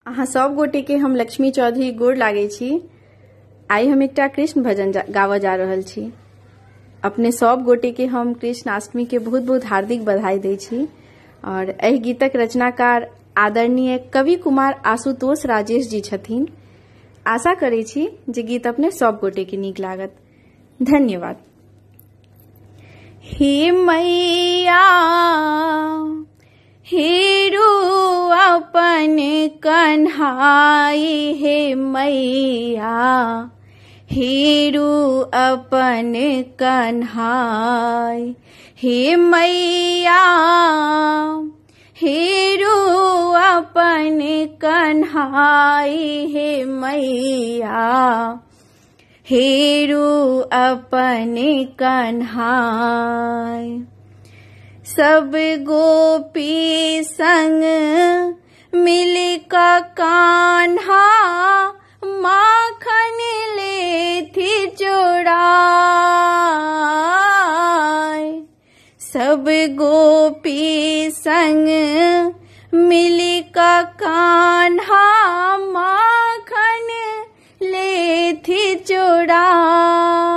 अहाँ सब गोटे के हम लक्ष्मी चौधरी गोर लागे छी। आई हम एकटा कृष्ण भजन गावऽ जा रहल छी। अपने सब गोटे के हम कृष्णाष्टमी के बहुत बहुत हार्दिक बधाई दै छी। और एहि गीतक रचनाकार आदरणीय कवि कुमार आशुतोष राजेश जी छथिन। आशा करै छी जे गीत अपने सब गोटे के नीक लागत। धन्यवाद। हे मैया हेरू अपन कन्हाई, हे मैया हेरू अपन कन्हाई, हे मैया हेरू अपन कन्हाई, हे मैया हेरू अपन कन्हाई। सब गोपी संग मिलका कान्हा माखन लेथि चोराय। सब गोपी संग मिलका कान्हा माखन लेथि चोराय।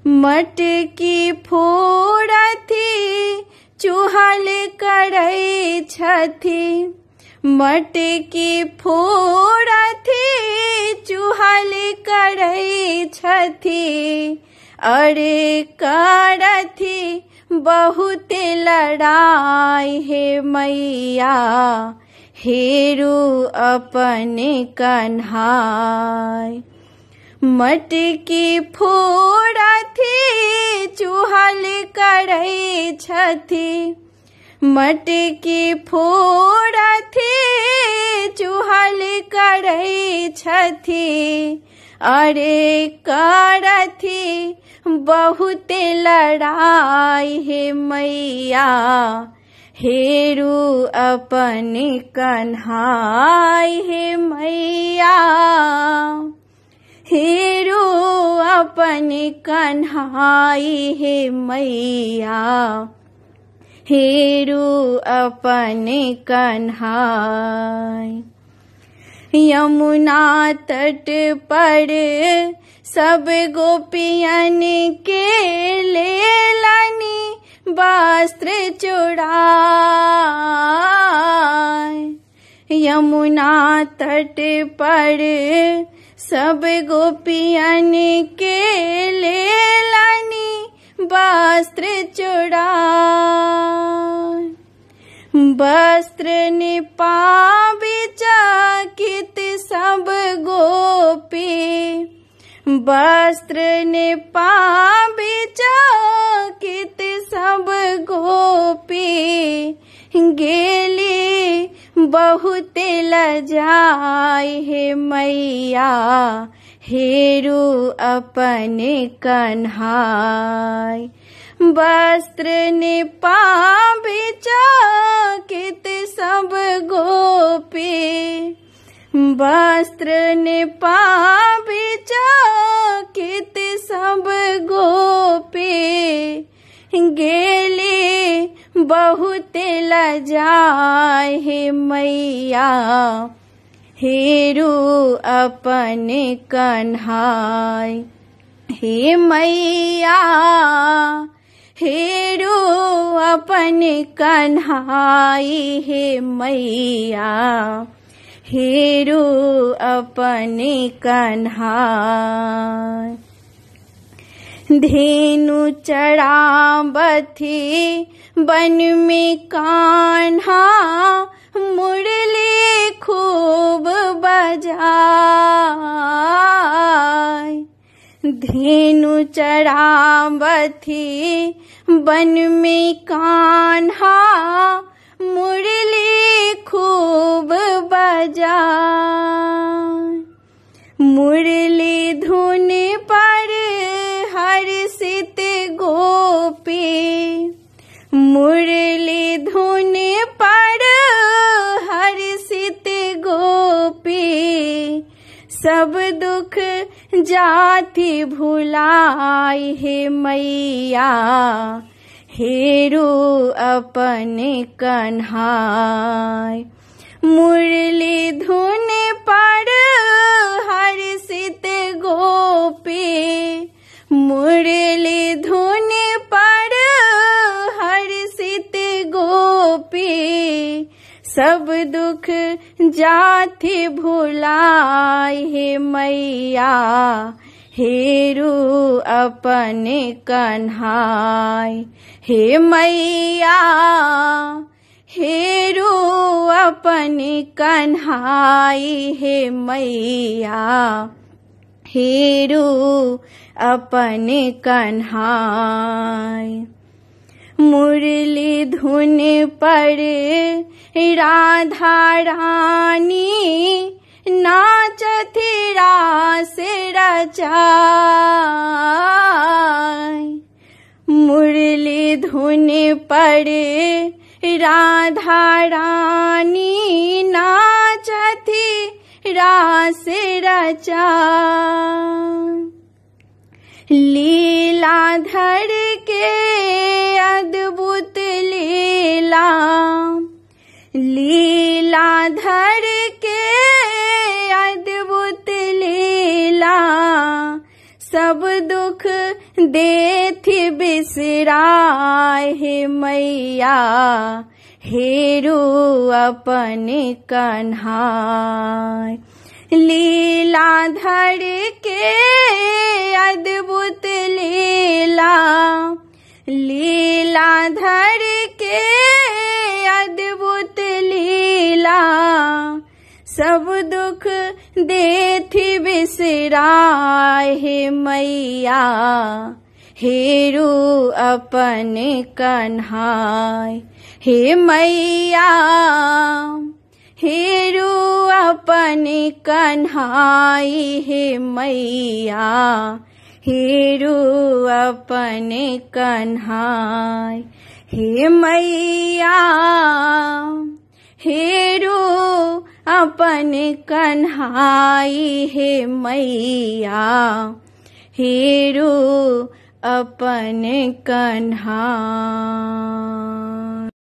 मटकी फोड़थि चूहल करै छथि, मटकी फोड़थि चूहल करै छथि। अरे करथि बहुत लड़ाई, हे मैया हेरू अपन कन्हाई। मटकी फोड़थि चूहल करै छथि, मटकी फोड़थि चूहल करै छथि। अरे करथि बहुत लड़ाई, हे मैया हेरू अपन कन्हाई, हे मैया हेरू अपन कन्हाई, हे मैया हेरू अपन कन्हाई। यमुना तट पर सब गोपियन के लेलनि वस्त्र चुराय। यमुना तट पर सब गोपियन के लेलनि वस्त्र चुराय। वस्त्र निपाबि चकित सब गोपी, वस्त्र निपाबि चकित सब गोपी। गेली बहुत लजाई, हे मैया हेरू अपन कन्हाई। वस्त्र निपाबि चकित सब गोपी, वस्त्र निपाबि चकित सब गोपी। गेली बहुत लजाई, हे मैया हेरू अपन कन्हाई। हे मैया हेरू अपन कन्हाई, हे मैया हेरू अपन कन्हाई। धेनु चरावथि वन में कान्हा मुरली खूब बजाय। धेनु चरावथि वन में कान्हा मुरली खूब बजाय। मुरली धुन पर हर्षित गोपी, मुरली धुन पर हर्षित गोपी। सब दुख जाति भुलाई, हे मैया हेरू अपन कन्हाई। मुरली धुन पर हर्षित गोपी, मुरली धुन पर हर्षित गोपी, सब दुख जाति भुलाए हे मैया, हेरु अपने कन्हाई। हे मैया हेरु अपने कन्हाई, हे मैया हेरु अपने कन्हाई। मुरली धुन पर राधा रानी, नाचती रास रचाई। मुरली धुन पर राधा रानी, नाचती रास रचाई। लीलाधर के अद्भुत लीला, लीलाधर के अद्भुत लीला, सब दुख देथि बिसराए, हे मैया हेरु अपने कन्हाई। लीलाधर के अद्भुत लीला, लीलाधर के अद्भुत लीला, सब दुख देथि बिसराए, हे मैया हेरु अपने कन्हाई। हे मैया हेरु अपने कन्हाई, हे मैया हेरु अपने कन्हाई। हे मैया हेरु अपने कन्हाई, हे मैया हेरु अपने कन्हाई।